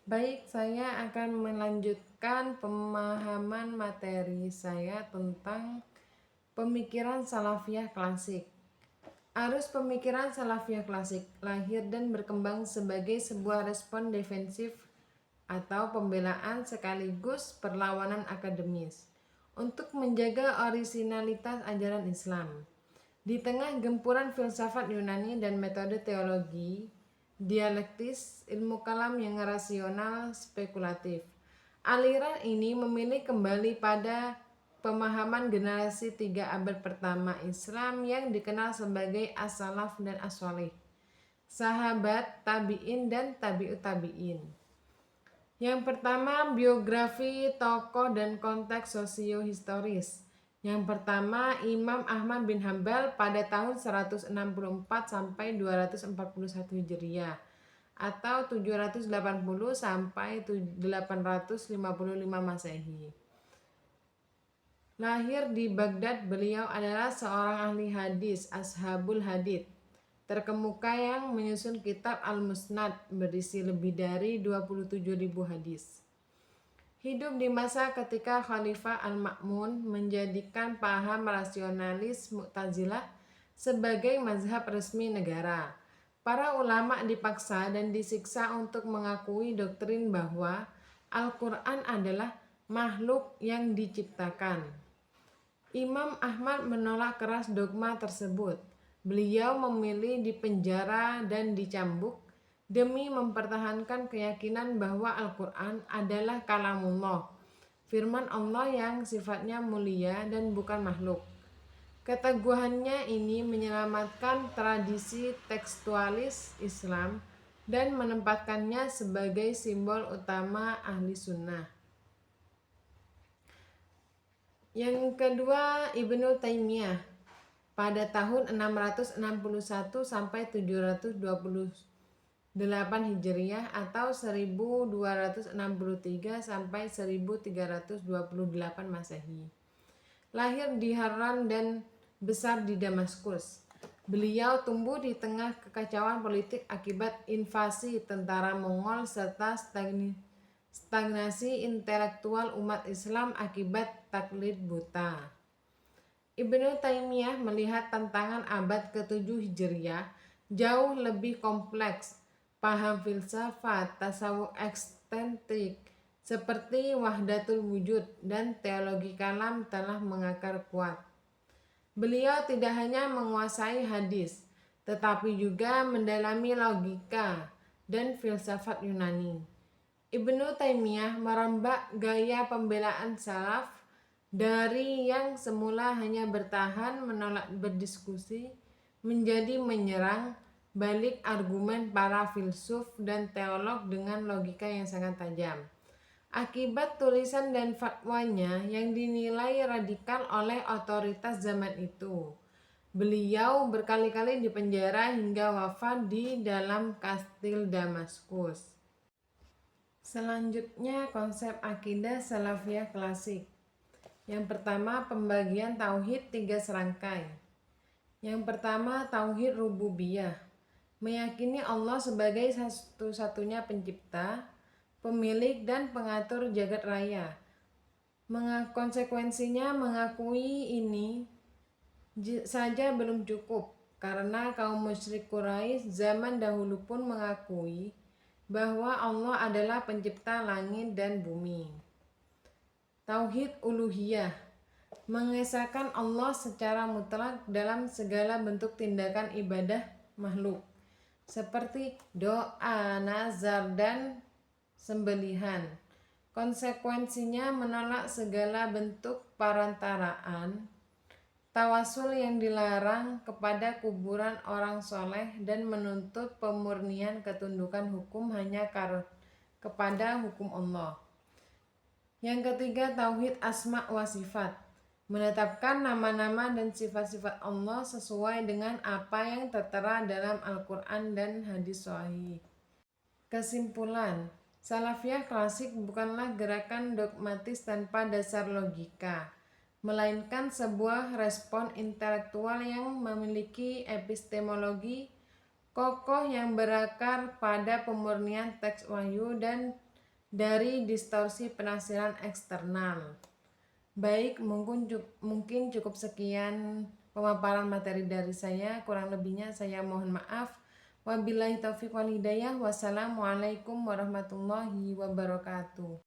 Baik, saya akan melanjutkan pemahaman materi saya tentang pemikiran Salafiyah klasik. Arus pemikiran Salafiyah klasik lahir dan berkembang sebagai sebuah respon defensif atau pembelaan sekaligus perlawanan akademis untuk menjaga orisinalitas ajaran Islam. Di tengah gempuran filsafat Yunani dan metode teologi dialektis, ilmu kalam yang rasional spekulatif, aliran ini memilih kembali pada pemahaman generasi 3 abad pertama Islam yang dikenal sebagai as-salaf dan as-sholih, sahabat, tabi'in, dan tabi'ut tabi'in. Yang pertama, biografi tokoh dan konteks sosiohistoris. Yang pertama, Imam Ahmad bin Hambal pada tahun 164 sampai 241 Hijriah atau 780 sampai 855 Masehi. Lahir di Baghdad, beliau adalah seorang ahli hadis, ashabul hadits terkemuka yang menyusun kitab Al-Musnad berisi lebih dari 27.000 hadis. Hidup di masa ketika Khalifah Al-Ma'mun menjadikan paham rasionalis Mu'tazilah sebagai mazhab resmi negara. Para ulama dipaksa dan disiksa untuk mengakui doktrin bahwa Al-Quran adalah makhluk yang diciptakan. Imam Ahmad menolak keras dogma tersebut. Beliau memilih dipenjara dan dicambuk demi mempertahankan keyakinan bahwa Al-Quran adalah kalamullah, firman Allah yang sifatnya mulia dan bukan makhluk. Keteguhannya ini menyelamatkan tradisi tekstualis Islam dan menempatkannya sebagai simbol utama ahli sunnah. Yang kedua, Ibnu Taimiyah pada tahun 661 sampai 728 Hijriah atau 1263 sampai 1328 Masehi. Lahir di Harran dan besar di Damaskus. Beliau tumbuh di tengah kekacauan politik akibat invasi tentara Mongol serta stagnasi intelektual umat Islam akibat taklid buta. Ibnu Taimiyah melihat tantangan abad ke-7 Hijriah jauh lebih kompleks. Paham filsafat, tasawuf ekstensif seperti wahdatul wujud dan teologi kalam telah mengakar kuat. Beliau tidak hanya menguasai hadis, tetapi juga mendalami logika dan filsafat Yunani. Ibnu Taimiyah merombak gaya pembelaan salaf dari yang semula hanya bertahan menolak berdiskusi menjadi menyerang balik argumen para filsuf dan teolog dengan logika yang sangat tajam. Akibat tulisan dan fatwanya yang dinilai radikal oleh otoritas zaman itu, beliau berkali-kali dipenjara hingga wafat di dalam kastil Damaskus. Selanjutnya, konsep akidah Salafiyah klasik. Yang pertama, pembagian tauhid 3 serangkai. Yang pertama, tauhid rububiyah, meyakini Allah sebagai satu-satunya pencipta, pemilik dan pengatur jagat raya. Konsekuensinya mengakui ini saja belum cukup, karena kaum musyrik Quraisy zaman dahulu pun mengakui bahwa Allah adalah pencipta langit dan bumi. Tauhid uluhiyah, mengesahkan Allah secara mutlak dalam segala bentuk tindakan ibadah makhluk, seperti doa, nazar, dan sembelihan. Konsekuensinya menolak segala bentuk perantaraan, tawasul yang dilarang kepada kuburan orang soleh, dan menuntut pemurnian ketundukan hukum hanya kepada hukum Allah. Yang ketiga, tauhid asma wa sifat, menetapkan nama-nama dan sifat-sifat Allah sesuai dengan apa yang tertera dalam Al-Quran dan hadis sahih. Kesimpulan, Salafiyah klasik bukanlah gerakan dogmatis tanpa dasar logika, melainkan sebuah respon intelektual yang memiliki epistemologi kokoh yang berakar pada pemurnian teks wahyu dan dari distorsi penafsiran eksternal. Baik, mungkin cukup sekian pemaparan materi dari saya. Kurang lebihnya saya mohon maaf. Wabillahi taufiq wal hidayah. Wassalamualaikum warahmatullahi wabarakatuh.